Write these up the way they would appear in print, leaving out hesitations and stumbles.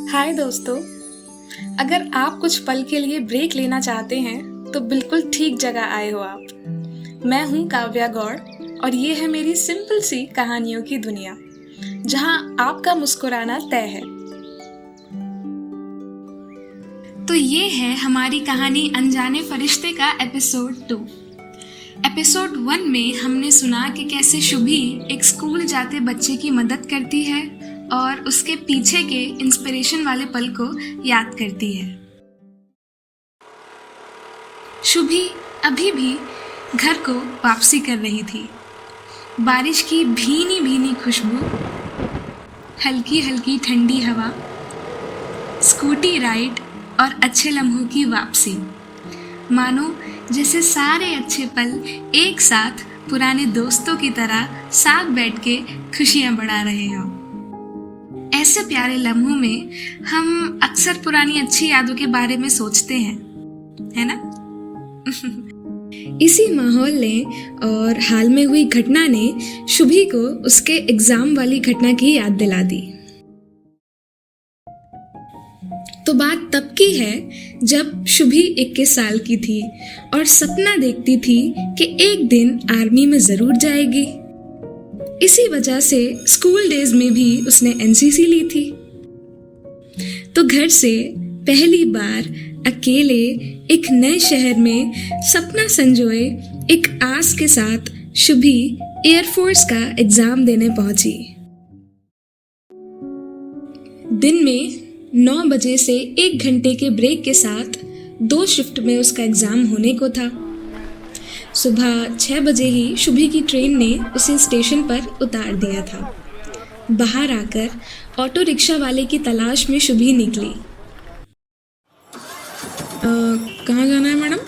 हाय दोस्तों, अगर आप कुछ पल के लिए ब्रेक लेना चाहते हैं तो बिल्कुल ठीक जगह आए हो आप। मैं हूं काव्या गौड़ और ये है मेरी सिंपल सी कहानियों की दुनिया, जहां आपका मुस्कुराना तय है। तो ये है हमारी कहानी अनजाने फरिश्ते का एपिसोड 2। एपिसोड 1 में हमने सुना कि कैसे शुभी एक स्कूल जाते बच्चे की मदद करती है और उसके पीछे के इंस्पिरेशन वाले पल को याद करती है। शुभी अभी भी घर को वापसी कर रही थी। बारिश की भीनी भीनी खुशबू, हल्की हल्की ठंडी हवा, स्कूटी राइड और अच्छे लम्हों की वापसी। मानो जैसे सारे अच्छे पल एक साथ पुराने दोस्तों की तरह साथ बैठ के खुशियां बढ़ा रहे हों। ऐसे प्यारे लम्हों में हम अक्सर पुरानी अच्छी यादों के बारे में सोचते हैं, है ना? इसी माहौल ने और हाल में हुई घटना ने शुभी को उसके एग्जाम वाली घटना की याद दिला दी। तो बात तब की है जब शुभी 21 साल की थी और सपना देखती थी कि एक दिन आर्मी में जरूर जाएगी। इसी वजह से स्कूल डेज में भी उसने एनसीसी ली थी। तो घर से पहली बार अकेले एक नए शहर में सपना संजोए एक आस के साथ शुभी एयरफोर्स का एग्जाम देने पहुंची। दिन में 9 बजे से 1 घंटे के ब्रेक के साथ 2 शिफ्ट में उसका एग्जाम होने को था। सुबह 6 बजे ही शुभी की ट्रेन ने उसे स्टेशन पर उतार दिया था। बाहर आकर ऑटो रिक्शा वाले की तलाश में शुभी निकली। कहाँ जाना है मैडम?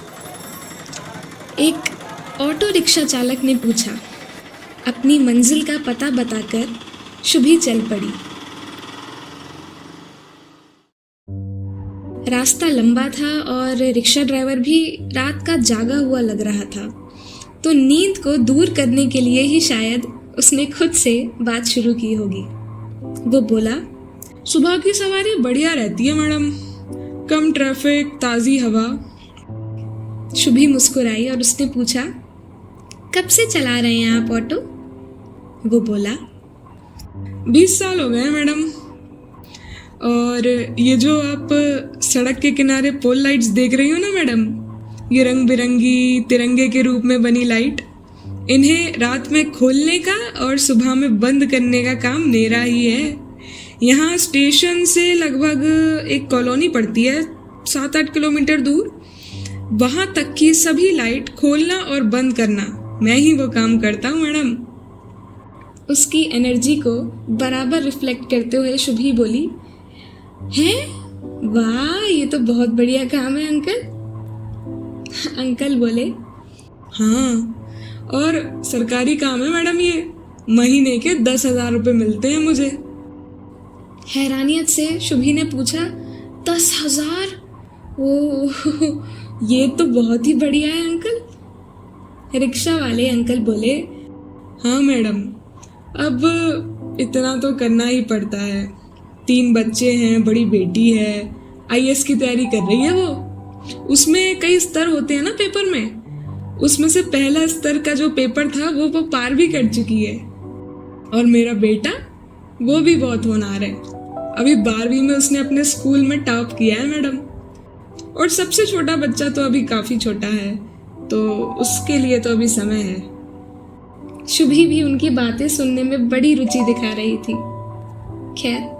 एक ऑटो रिक्शा चालक ने पूछा। अपनी मंजिल का पता बताकर शुभी चल पड़ी। रास्ता लंबा था और रिक्शा ड्राइवर भी रात का जागा हुआ लग रहा था, तो नींद को दूर करने के लिए ही शायद उसने खुद से बात शुरू की होगी। वो बोला, सुबह की सवारी बढ़िया रहती है मैडम, कम ट्रैफिक, ताज़ी हवा। शुभी मुस्कुराई और उसने पूछा, कब से चला रहे हैं आप ऑटो? वो बोला, 20 साल हो गए हैं मैडम। और ये जो आप सड़क के किनारे पोल लाइट्स देख रही हो ना मैडम, ये रंग बिरंगी तिरंगे के रूप में बनी लाइट, इन्हें रात में खोलने का और सुबह में बंद करने का काम मेरा ही है। यहाँ स्टेशन से लगभग एक कॉलोनी पड़ती है 7-8 किलोमीटर दूर, वहाँ तक की सभी लाइट खोलना और बंद करना मैं ही वो काम करता हूँ मैडम। उसकी एनर्जी को बराबर रिफ्लेक्ट करते हुए शुभी बोली, हैं? वाह, ये तो बहुत बढ़िया काम है अंकल। अंकल बोले, हाँ, और सरकारी काम है मैडम, ये महीने के 10,000 रुपये मिलते हैं मुझे। हैरानियत से शुभी ने पूछा, 10,000? ओह, ये तो बहुत ही बढ़िया है अंकल। रिक्शा वाले अंकल बोले, हाँ मैडम, अब इतना तो करना ही पड़ता है। 3 बच्चे हैं, बड़ी बेटी है, आईएएस की तैयारी कर रही है वो। उसमें कई स्तर होते हैं ना पेपर में, उसमें से पहला स्तर का जो पेपर था वो पार भी कर चुकी है। और मेरा बेटा, वो भी बहुत होनहार है, अभी 12वीं में उसने अपने स्कूल में टॉप किया है मैडम। और सबसे छोटा बच्चा तो अभी काफी छोटा है, तो उसके लिए तो अभी समय है। शुभी भी उनकी बातें सुनने में बड़ी रुचि दिखा रही थी। खैर,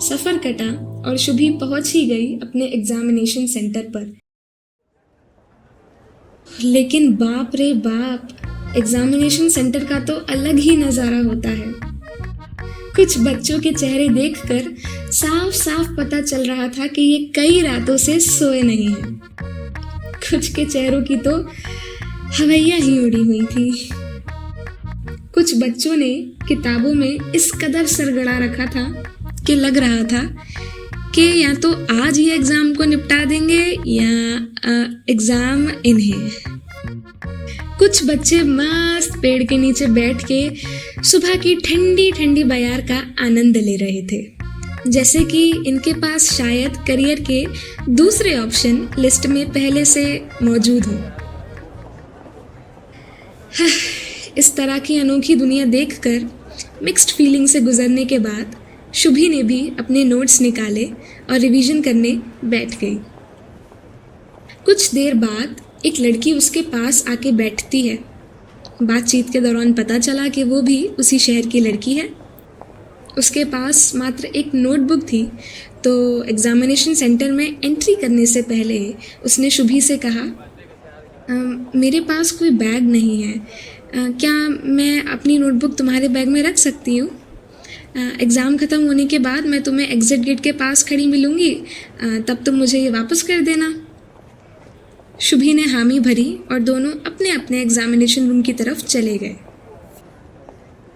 सफर कटा और शुभी पहुंच ही गई अपने एग्जामिनेशन सेंटर पर। लेकिन बाप रे बाप, एग्जामिनेशन सेंटर का तो अलग ही नजारा होता है। कुछ बच्चों के चेहरे देखकर साफ साफ पता चल रहा था कि ये कई रातों से सोए नहीं हैं। कुछ के चेहरों की तो हवैया ही उड़ी हुई थी। कुछ बच्चों ने किताबों में इस कदर सरगड़ा रखा था कि लग रहा था कि या तो आज ही एग्जाम को निपटा देंगे या एग्जाम इन्हें। कुछ बच्चे मस्त पेड़ के नीचे बैठ के सुबह की ठंडी ठंडी बयार का आनंद ले रहे थे। जैसे कि इनके पास शायद करियर के दूसरे ऑप्शन लिस्ट में पहले से मौजूद हो। इस तरह की अनोखी दुनिया देखकर मिक्स्ड फीलिंग से गुजरने के बाद शुभी ने भी अपने नोट्स निकाले और रिवीजन करने बैठ गई। कुछ देर बाद एक लड़की उसके पास आके बैठती है। बातचीत के दौरान पता चला कि वो भी उसी शहर की लड़की है। उसके पास मात्र एक नोटबुक थी, तो एग्ज़ामिनेशन सेंटर में एंट्री करने से पहले उसने शुभी से कहा, मेरे पास कोई बैग नहीं है, क्या मैं अपनी नोटबुक तुम्हारे बैग में रख सकती हूँ? एग्ज़ाम ख़त्म होने के बाद मैं तुम्हें एग्ज़िट गेट के पास खड़ी मिलूँगी, तब तुम मुझे ये वापस कर देना। शुभी ने हामी भरी और दोनों अपने अपने एग्ज़ामिनेशन रूम की तरफ चले गए।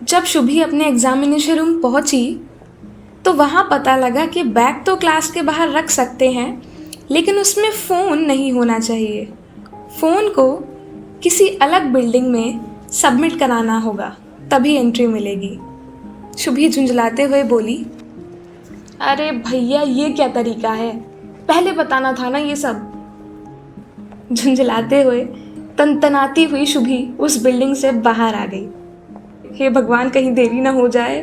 जब शुभी अपने एग्ज़ामिनेशन रूम पहुंची तो वहाँ पता लगा कि बैग तो क्लास के बाहर रख सकते हैं, लेकिन उसमें फ़ोन नहीं होना चाहिए। फ़ोन को किसी अलग बिल्डिंग में सबमिट कराना होगा, तभी एंट्री मिलेगी। शुभी झुंझलाते हुए बोली, अरे भैया ये क्या तरीका है, पहले बताना था ना ये सब। झुंझलाते हुए तनतनाती हुई शुभी उस बिल्डिंग से बाहर आ गई। हे भगवान, कहीं देरी ना हो जाए।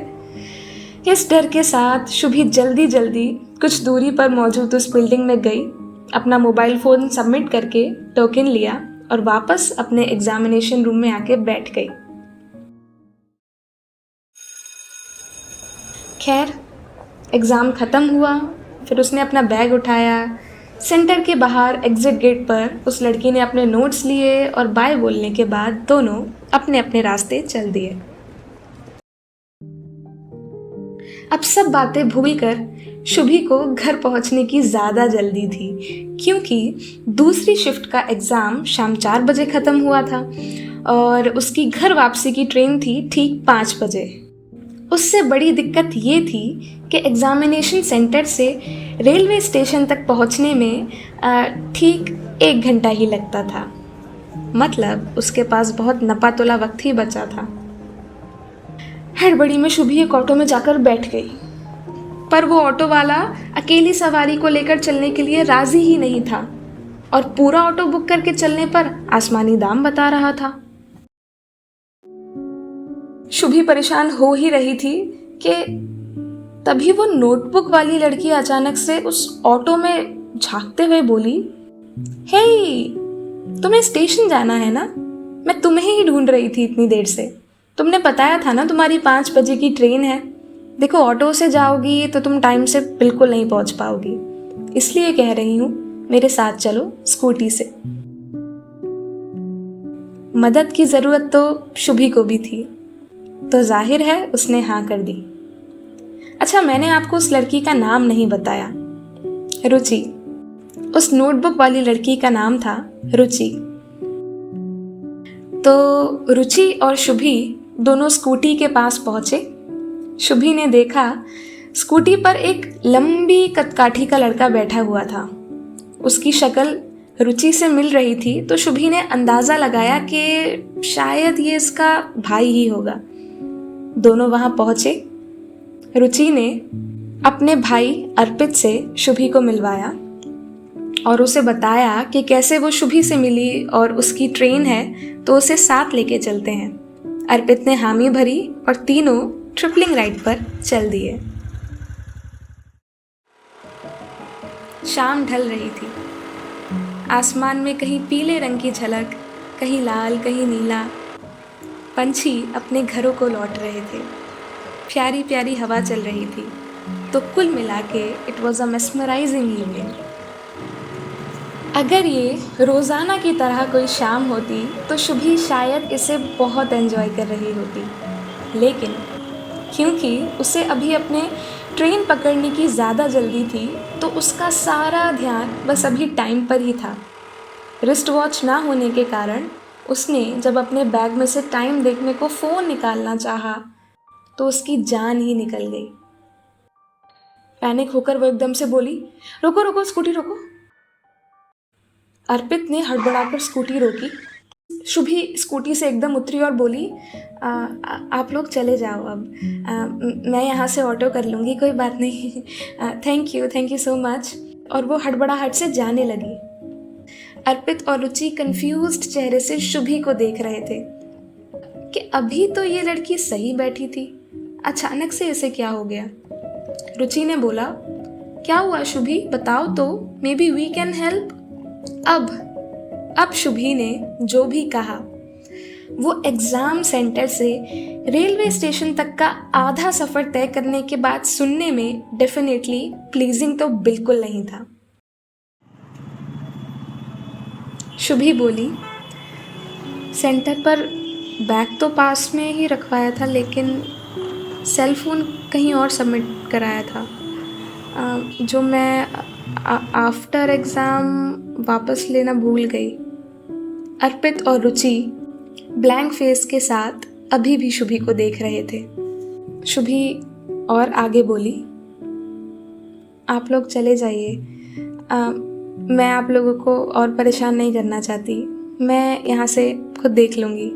इस डर के साथ शुभी जल्दी जल्दी कुछ दूरी पर मौजूद उस बिल्डिंग में गई, अपना मोबाइल फ़ोन सबमिट करके टोकन लिया और वापस अपने एग्ज़ामिनेशन रूम में आके बैठ गई। खैर, एग्ज़ाम ख़त्म हुआ, फिर उसने अपना बैग उठाया। सेंटर के बाहर एग्ज़िट गेट पर उस लड़की ने अपने नोट्स लिए और बाय बोलने के बाद दोनों अपने अपने रास्ते चल दिए। अब सब बातें भूलकर शुभी को घर पहुंचने की ज़्यादा जल्दी थी, क्योंकि दूसरी शिफ्ट का एग्ज़ाम शाम 4 बजे ख़त्म हुआ था और उसकी घर वापसी की ट्रेन थी ठीक 5 बजे। उससे बड़ी दिक्कत ये थी कि एग्ज़ामिनेशन सेंटर से रेलवे स्टेशन तक पहुंचने में ठीक 1 घंटा ही लगता था। मतलब उसके पास बहुत नपा-तुला वक्त ही बचा था। हड़बड़ी में शुभी एक ऑटो में जाकर बैठ गई, पर वो ऑटो वाला अकेली सवारी को लेकर चलने के लिए राजी ही नहीं था और पूरा ऑटो बुक करके चलने पर आसमानी दाम बता रहा था। शुभी परेशान हो ही रही थी कि तभी वो नोटबुक वाली लड़की अचानक से उस ऑटो में झांकते हुए बोली, हे, तुम्हें स्टेशन जाना है ना? मैं तुम्हें ही ढूंढ रही थी इतनी देर से। तुमने बताया था ना तुम्हारी 5 बजे की ट्रेन है। देखो, ऑटो से जाओगी तो तुम टाइम से बिल्कुल नहीं पहुंच पाओगी, इसलिए कह रही हूँ मेरे साथ चलो स्कूटी से। मदद की ज़रूरत तो शुभी को भी थी, तो जाहिर है उसने हाँ कर दी। अच्छा, मैंने आपको उस लड़की का नाम नहीं बताया, रुचि। उस नोटबुक वाली लड़की का नाम था रुचि। तो रुचि और शुभी दोनों स्कूटी के पास पहुंचे। शुभी ने देखा स्कूटी पर एक लंबी कदकाठी का लड़का बैठा हुआ था। उसकी शक्ल रुचि से मिल रही थी, तो शुभी ने अंदाज़ा लगाया कि शायद ये इसका भाई ही होगा। दोनों वहाँ पहुँचे। रुचि ने अपने भाई अर्पित से शुभी को मिलवाया और उसे बताया कि कैसे वो शुभी से मिली और उसकी ट्रेन है तो उसे साथ लेके चलते हैं। अर्पित ने हामी भरी और तीनों ट्रिपलिंग राइड पर चल दिए। शाम ढल रही थी। आसमान में कहीं पीले रंग की झलक, कहीं लाल, कहीं नीला। पंछी अपने घरों को लौट रहे थे। प्यारी प्यारी हवा चल रही थी। तो कुल मिला के it was a mesmerising evening. अगर ये रोज़ाना की तरह कोई शाम होती तो शुभी शायद इसे बहुत एंजॉय कर रही होती, लेकिन क्योंकि उसे अभी अपने ट्रेन पकड़ने की ज़्यादा जल्दी थी तो उसका सारा ध्यान बस अभी टाइम पर ही था। रिस्ट वॉच ना होने के कारण उसने जब अपने बैग में से टाइम देखने को फ़ोन निकालना चाहा तो उसकी जान ही निकल गई। पैनिक होकर वो एकदम से बोली, रुको रुको, स्कूटी रोको। अर्पित ने हड़बड़ाकर स्कूटी रोकी। शुभी स्कूटी से एकदम उतरी और बोली, आप लोग चले जाओ अब, मैं यहाँ से ऑटो कर लूँगी, कोई बात नहीं, थैंक यू सो मच। और वो हड़बड़ाहट से जाने लगी। अर्पित और रुचि कंफ्यूज्ड चेहरे से शुभी को देख रहे थे कि अभी तो ये लड़की सही बैठी थी, अचानक से इसे क्या हो गया। रुचि ने बोला, क्या हुआ शुभी, बताओ तो, may be we can help. अब शुभी ने जो भी कहा वो एग्जाम सेंटर से रेलवे स्टेशन तक का आधा सफर तय करने के बाद सुनने में डेफिनेटली प्लीजिंग तो बिल्कुल नहीं था। शुभी बोली, सेंटर पर बैग तो पास में ही रखवाया था, लेकिन सेल फोन कहीं और सबमिट कराया था, जो मैं आफ्टर एग्ज़ाम वापस लेना भूल गई। अर्पित और रुचि ब्लैंक फेस के साथ अभी भी शुभी को देख रहे थे। शुभी और आगे बोली, आप लोग चले जाइए, मैं आप लोगों को और परेशान नहीं करना चाहती, मैं यहाँ से खुद देख लूँगी,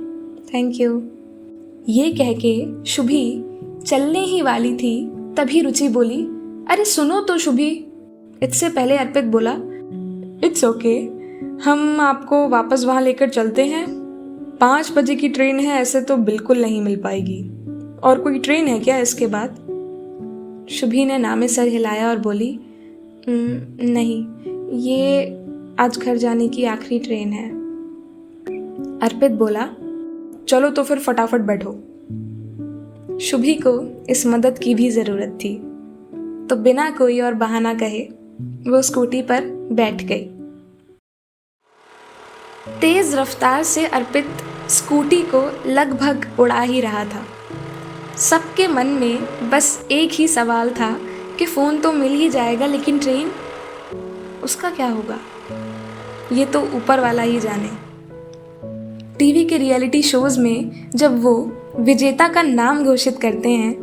थैंक यू। ये कह के शुभी चलने ही वाली थी, तभी रुचि बोली, अरे सुनो तो शुभी। इससे पहले अर्पित बोला, इट्स ओके, हम आपको वापस वहाँ लेकर चलते हैं, 5 बजे की ट्रेन है, ऐसे तो बिल्कुल नहीं मिल पाएगी, और कोई ट्रेन है क्या इसके बाद? शुभी ने नामे सर हिलाया और बोली, नहीं, ये आज घर जाने की आखिरी ट्रेन है। अर्पित बोला, चलो तो फिर फटाफट बैठो। शुभी को इस मदद की भी ज़रूरत थी, तो बिना कोई और बहाना कहे वो स्कूटी पर बैठ गई। तेज रफ्तार से अर्पित स्कूटी को लगभग उड़ा ही रहा था। सबके मन में बस एक ही सवाल था कि फ़ोन तो मिल ही जाएगा, लेकिन ट्रेन, उसका क्या होगा? ये तो ऊपर वाला ही जाने। टीवी के रियलिटी शोज़ में जब वो विजेता का नाम घोषित करते हैं,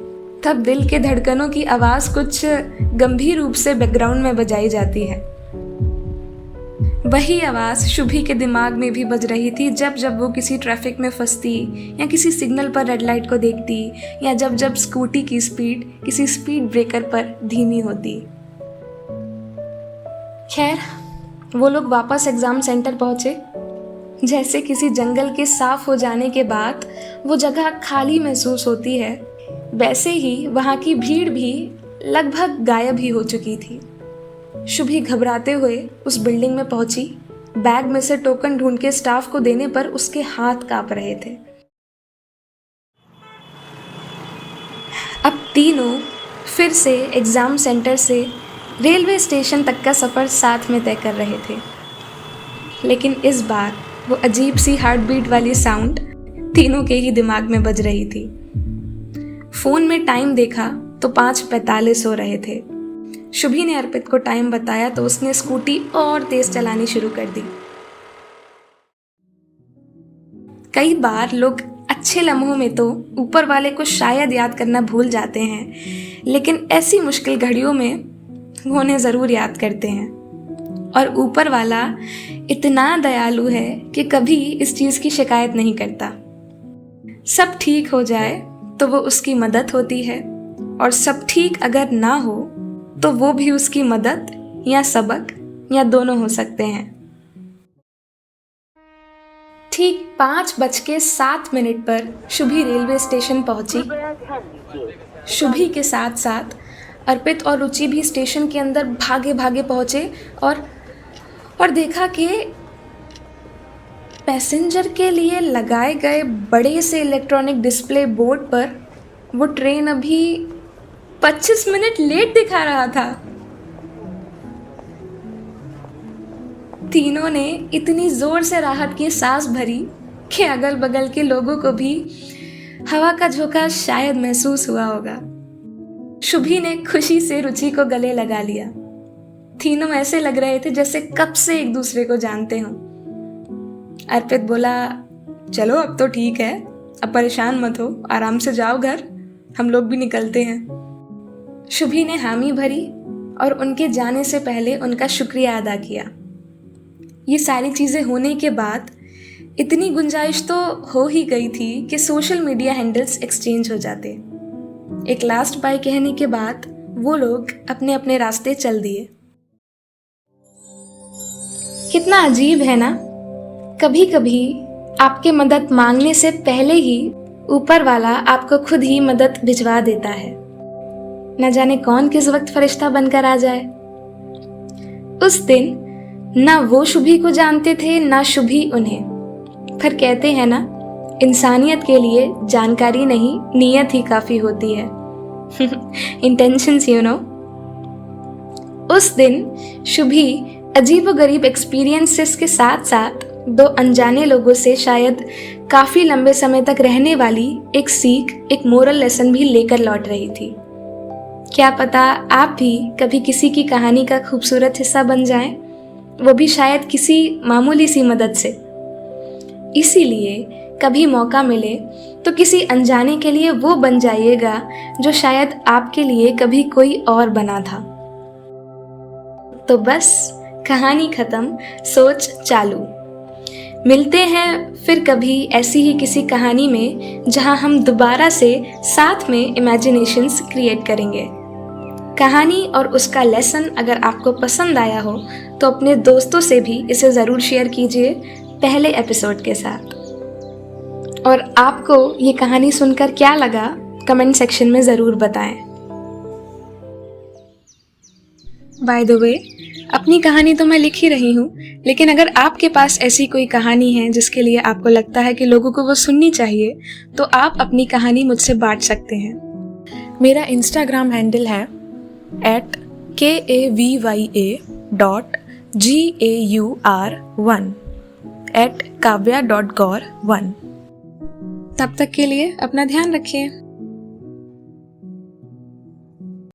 तब दिल के धड़कनों की आवाज़ कुछ गंभीर रूप से बैकग्राउंड में बजाई जाती है। वही आवाज़ शुभी के दिमाग में भी बज रही थी जब जब वो किसी ट्रैफिक में फंसती, या किसी सिग्नल पर रेड लाइट को देखती, या जब जब स्कूटी की स्पीड किसी स्पीड ब्रेकर पर धीमी होती। खैर, वो लोग वापस एग्ज़ाम सेंटर पहुँचे। जैसे किसी जंगल के साफ हो जाने के बाद वो जगह खाली महसूस होती है, वैसे ही वहाँ की भीड़ भी लगभग गायब ही हो चुकी थी। शुभी घबराते हुए उस बिल्डिंग में पहुंची। बैग में से टोकन ढूंढ के स्टाफ को देने पर उसके हाथ कांप रहे थे। अब तीनों फिर से एग्ज़ाम सेंटर से रेलवे स्टेशन तक का सफ़र साथ में तय कर रहे थे, लेकिन इस बार वो अजीब सी हार्ट बीट वाली साउंड तीनों के ही दिमाग में बज रही थी। फ़ोन में टाइम देखा तो 5:45 हो रहे थे। शुभी ने अर्पित को टाइम बताया तो उसने स्कूटी और तेज चलानी शुरू कर दी। कई बार लोग अच्छे लम्हों में तो ऊपर वाले को शायद याद करना भूल जाते हैं, लेकिन ऐसी मुश्किल घड़ियों में वो उन्हें ज़रूर याद करते हैं। और ऊपर वाला इतना दयालु है कि कभी इस चीज़ की शिकायत नहीं करता। सब ठीक हो जाए तो वो उसकी मदद होती है, और सब ठीक अगर ना हो तो वो भी उसकी मदद या सबक या दोनों हो सकते हैं। ठीक 5:07 पर शुभी रेलवे स्टेशन पहुंची। शुभी के साथ साथ अर्पित और रुचि भी स्टेशन के अंदर भागे भागे पहुंचे और देखा कि पैसेंजर के लिए लगाए गए बड़े से इलेक्ट्रॉनिक डिस्प्ले बोर्ड पर वो ट्रेन अभी 25 मिनट लेट दिखा रहा था। तीनों ने इतनी जोर से राहत की सांस भरी कि अगल बगल के लोगों को भी हवा का झोंका शायद महसूस हुआ होगा। शुभी ने खुशी से रुचि को गले लगा लिया। तीनों ऐसे लग रहे थे जैसे कब से एक दूसरे को जानते हों। अर्पित बोला, चलो अब तो ठीक है, अब परेशान मत हो, आराम से जाओ घर, हम लोग भी निकलते हैं। शुभी ने हामी भरी और उनके जाने से पहले उनका शुक्रिया अदा किया। ये सारी चीज़ें होने के बाद इतनी गुंजाइश तो हो ही गई थी कि सोशल मीडिया हैंडल्स एक्सचेंज हो जाते। एक लास्ट बाय कहने के बाद वो लोग अपने अपने रास्ते चल दिए। कितना अजीब है ना, कभी कभी आपके मदद मांगने से पहले ही ऊपर वाला आपको खुद ही मदद भिजवा देता है। न जाने कौन किस वक्त फरिश्ता बनकर आ जाए। उस दिन ना वो शुभी को जानते थे ना शुभी उन्हें, पर कहते हैं ना, इंसानियत के लिए जानकारी नहीं नीयत ही काफी होती है। Intentions you know. उस दिन शुभी अजीबोगरीब एक्सपीरियंसेस के साथ साथ दो अनजाने लोगों से शायद काफी लंबे समय तक रहने वाली एक सीख, एक मोरल लेसन भी लेकर लौट रही थी। क्या पता आप भी कभी किसी की कहानी का खूबसूरत हिस्सा बन जाएं, वो भी शायद किसी मामूली सी मदद से। इसीलिए कभी मौका मिले तो किसी अनजाने के लिए वो बन जाइएगा जो शायद आपके लिए कभी कोई और बना था। तो बस कहानी खत्म, सोच चालू। मिलते हैं फिर कभी ऐसी ही किसी कहानी में जहां हम दोबारा से साथ में इमेजिनेशंस क्रिएट करेंगे। कहानी और उसका लेसन अगर आपको पसंद आया हो तो अपने दोस्तों से भी इसे ज़रूर शेयर कीजिए पहले एपिसोड के साथ। और आपको ये कहानी सुनकर क्या लगा कमेंट सेक्शन में ज़रूर बताएं। बाय द वे, अपनी कहानी तो मैं लिख ही रही हूँ, लेकिन अगर आपके पास ऐसी कोई कहानी है जिसके लिए आपको लगता है कि लोगों को वो सुननी चाहिए, तो आप अपनी कहानी मुझसे बांट सकते हैं। मेरा इंस्टाग्राम हैंडल है @kavya.gaur1 @kavya.gaur1। तब तक के लिए अपना ध्यान रखिए।